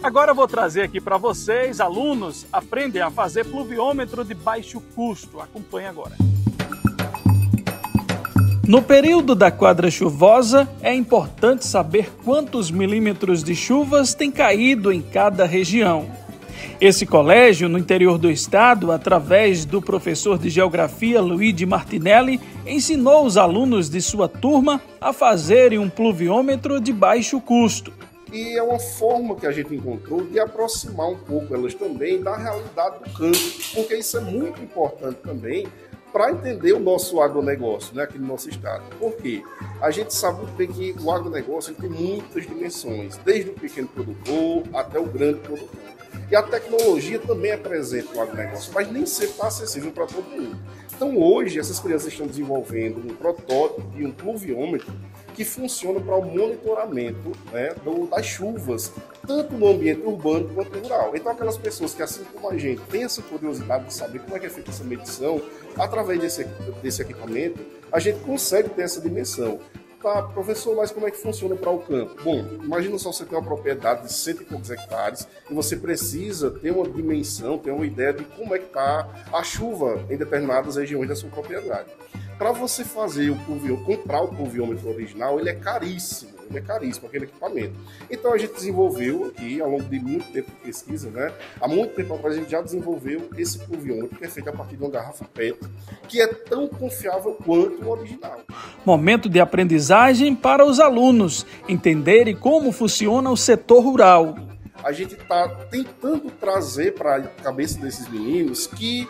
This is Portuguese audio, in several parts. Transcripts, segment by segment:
Agora eu vou trazer aqui para vocês, alunos, aprendem a fazer pluviômetro de baixo custo. Acompanhe agora. No período da quadra chuvosa, é importante saber quantos milímetros de chuvas tem caído em cada região. Esse colégio, no interior do estado, através do professor de Geografia Luigi Martinelli, ensinou os alunos de sua turma a fazerem um pluviômetro de baixo custo. E é uma forma que a gente encontrou de aproximar um pouco elas também da realidade do campo, porque isso é muito importante também para entender o nosso agronegócio, né, aqui no nosso estado. Por quê? A gente sabe muito bem que o agronegócio tem muitas dimensões, desde o pequeno produtor até o grande produtor. E a tecnologia também é presente no agronegócio, mas nem sempre está acessível para todo mundo. Então hoje essas crianças estão desenvolvendo um protótipo de um pluviômetro que funciona para o monitoramento, né, das chuvas, tanto no ambiente urbano quanto rural. Então aquelas pessoas que, assim como a gente, têm essa curiosidade de saber como é que é feita essa medição, através desse equipamento, a gente consegue ter essa dimensão. Tá, professor, mas como é que funciona para o campo? Bom, imagina só você ter uma propriedade de 100 e poucos hectares e você precisa ter uma dimensão, ter uma ideia de como é que está a chuva em determinadas regiões da sua propriedade. Para você fazer comprar o pluviômetro original, ele é caríssimo, aquele equipamento. Então a gente desenvolveu aqui, ao longo de muito tempo de pesquisa, né? Há muito tempo atrás a gente já desenvolveu esse pluviômetro, que é feito a partir de uma garrafa PET, que é tão confiável quanto o original. Momento de aprendizagem para os alunos entenderem como funciona o setor rural. A gente está tentando trazer para a cabeça desses meninos que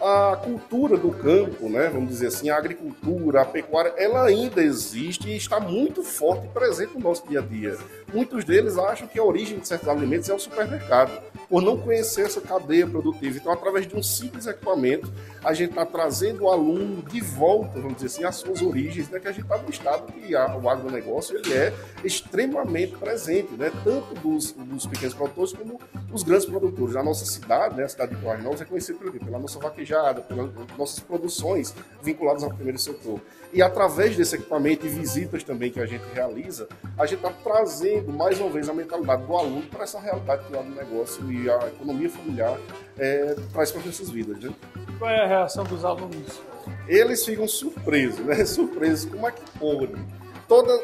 a cultura do campo, né, vamos dizer assim, a agricultura, a pecuária, ela ainda existe e está muito forte e presente no nosso dia a dia. Muitos deles acham que a origem de certos alimentos é o supermercado, por não conhecer essa cadeia produtiva. Então, através de um simples equipamento, a gente está trazendo o aluno de volta, vamos dizer assim, às suas origens, né, que a gente está no estado que o agronegócio ele é extremamente presente, né, tanto dos pequenos produtores como dos grandes produtores. A nossa cidade, né, a cidade de Coarrenós, é conhecida pela nossa vaquejada, pelas nossas produções vinculadas ao primeiro setor. E através desse equipamento e visitas também que a gente realiza, a gente está trazendo mais uma vez a mentalidade do aluno para essa realidade que o agronegócio e a economia familiar traz para as nossas vidas, né? Qual é a reação dos alunos? Eles ficam surpresos, né? Surpresos, como é que pode? Toda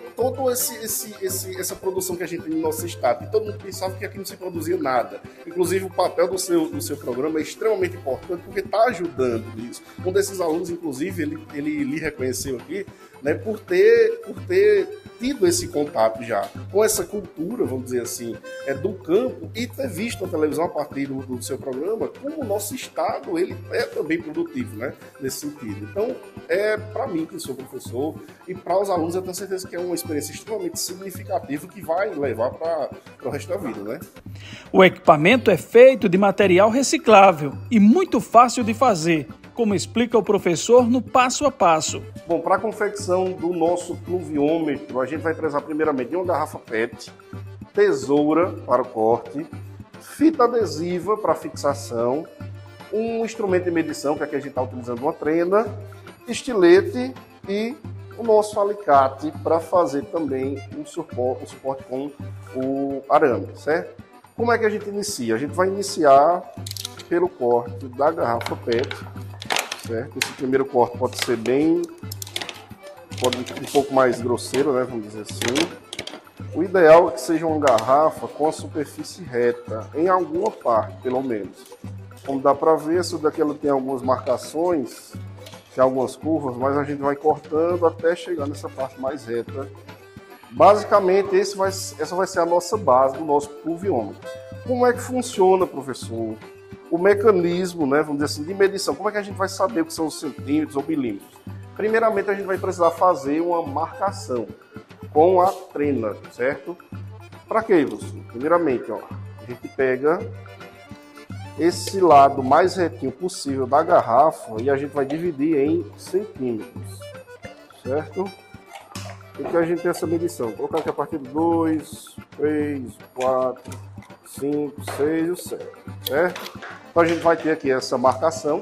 essa produção que a gente tem no nosso estado, e todo mundo pensava que aqui não se produzia nada. Inclusive, o papel do seu programa é extremamente importante, porque está ajudando nisso. Um desses alunos, inclusive, ele lhe reconheceu aqui, né, por ter tido esse contato já com essa cultura, vamos dizer assim, do campo, e ter visto a televisão a partir do seu programa, como o nosso estado ele é também produtivo, né, nesse sentido. Então, para mim, que sou professor, e para os alunos, eu tenho certeza que é uma experiência extremamente significativa que vai levar para o resto da vida, né? O equipamento é feito de material reciclável e muito fácil de fazer, como explica o professor no passo a passo. Bom, para a confecção do nosso pluviômetro, a gente vai precisar primeiramente de uma garrafa PET, tesoura para o corte, fita adesiva para fixação, um instrumento de medição, que aqui a gente está utilizando uma trena, estilete e o nosso alicate para fazer também o suporte com o arame, certo? Como é que a gente inicia? A gente vai iniciar pelo corte da garrafa PET, certo? Esse primeiro corte pode ser um pouco mais grosseiro, né? Vamos dizer assim. O ideal é que seja uma garrafa com a superfície reta, em alguma parte, pelo menos. Como dá para ver, essa daqui ela tem algumas marcações, tem algumas curvas, mas a gente vai cortando até chegar nessa parte mais reta. Basicamente, essa vai ser a nossa base do nosso pluviômetro. Como é que funciona, professor? O mecanismo, né, vamos dizer assim, de medição. Como é que a gente vai saber o que são os centímetros ou milímetros? Primeiramente, a gente vai precisar fazer uma marcação com a trena, certo? Para quê, professor? Primeiramente, ó, a gente pega esse lado mais retinho possível da garrafa e a gente vai dividir em centímetros, certo? E que a gente tem essa medição. Vou colocar aqui a partir de 2, 3, 4, 5, 6 e 7, certo? Então a gente vai ter aqui essa marcação,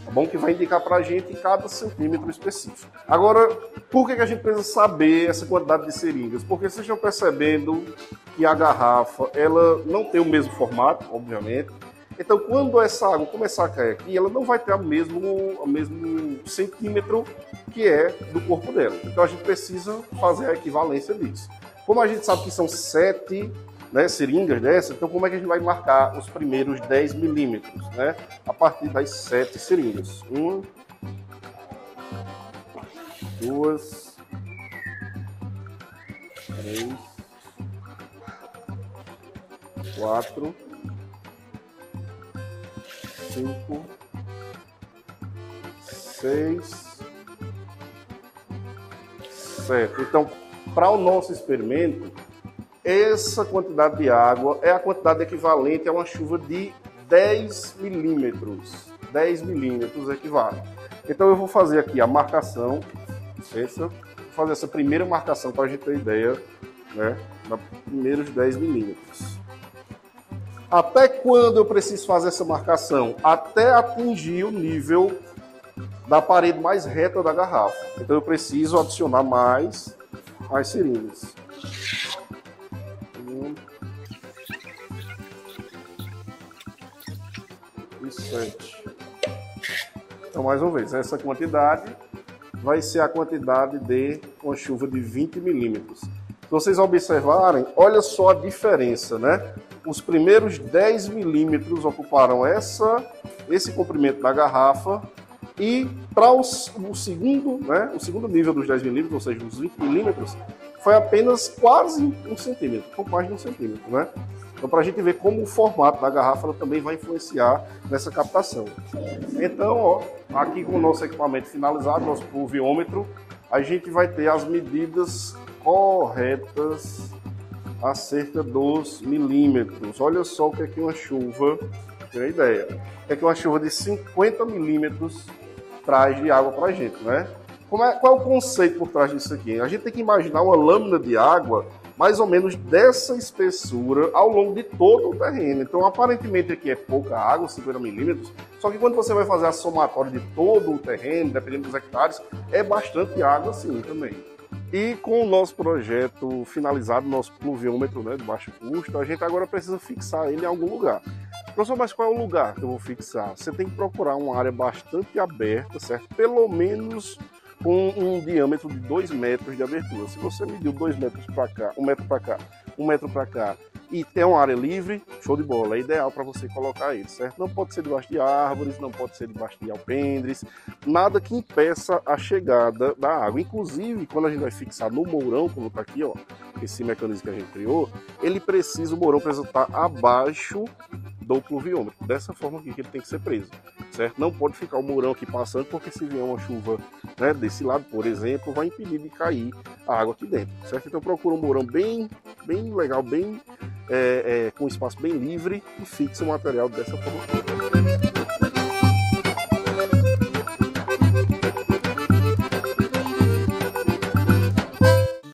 tá bom? Que vai indicar para a gente cada centímetro específico. Agora, por que a gente precisa saber essa quantidade de seringas? Porque vocês estão percebendo que a garrafa ela não tem o mesmo formato, obviamente. Então, quando essa água começar a cair aqui, ela não vai ter o mesmo centímetro que é do corpo dela. Então, a gente precisa fazer a equivalência disso. Como a gente sabe que são 7 seringas dessa, então como é que a gente vai marcar os primeiros 10 milímetros? Né? A partir das 7 seringas. 1, 2, 3, 4, 5, 6, 7. Então, para o nosso experimento, essa quantidade de água é a quantidade equivalente a uma chuva de 10 milímetros. 10 milímetros equivale. Então, eu vou fazer aqui a marcação. Vou fazer essa primeira marcação para a gente ter ideia, né, dos primeiros 10 milímetros. Até quando eu preciso fazer essa marcação? Até atingir o nível da parede mais reta da garrafa. Então eu preciso adicionar mais seringas. 1 e 7. Então, mais uma vez, essa quantidade vai ser a quantidade de uma chuva de 20 milímetros. Se vocês observarem, olha só a diferença, né? Os primeiros 10 milímetros ocuparam esse comprimento da garrafa, e para o segundo, né, o segundo nível dos 10 milímetros, ou seja, os 20 milímetros, foi apenas quase 1 centímetro, pouco mais de 1 centímetro, né? Então, para a gente ver como o formato da garrafa ela também vai influenciar nessa captação. Então, ó, aqui com o nosso equipamento finalizado, nosso pluviômetro, a gente vai ter as medidas corretas acerca dos milímetros. Olha só o que é uma chuva, tem uma ideia. O que é uma chuva de 50 milímetros traz de água para a gente, né? Qual é o conceito por trás disso aqui? A gente tem que imaginar uma lâmina de água mais ou menos dessa espessura ao longo de todo o terreno. Então, aparentemente aqui é pouca água, 50 milímetros, só que quando você vai fazer a somatória de todo o terreno, dependendo dos hectares, é bastante água sim também. E com o nosso projeto finalizado, nosso pluviômetro, né, de baixo custo, a gente agora precisa fixar ele em algum lugar. Professor, mas qual é o lugar que eu vou fixar? Você tem que procurar uma área bastante aberta, certo? Pelo menos com um diâmetro de 2 metros de abertura. Se você mediu 2 metros para cá, 1 metro para cá, 1 metro para cá, e tem uma área livre, show de bola, é ideal para você colocar ele, certo? Não pode ser debaixo de árvores, não pode ser debaixo de alpendres, nada que impeça a chegada da água. Inclusive, quando a gente vai fixar no mourão, como está aqui, ó, esse mecanismo que a gente criou, o mourão precisa estar abaixo do pluviômetro, dessa forma aqui que ele tem que ser preso, certo? Não pode ficar o mourão aqui passando, porque se vier uma chuva, né, desse lado, por exemplo, vai impedir de cair a água aqui dentro, certo? Então procura um mourão bem legal, com um espaço bem livre, e fixa o material dessa forma.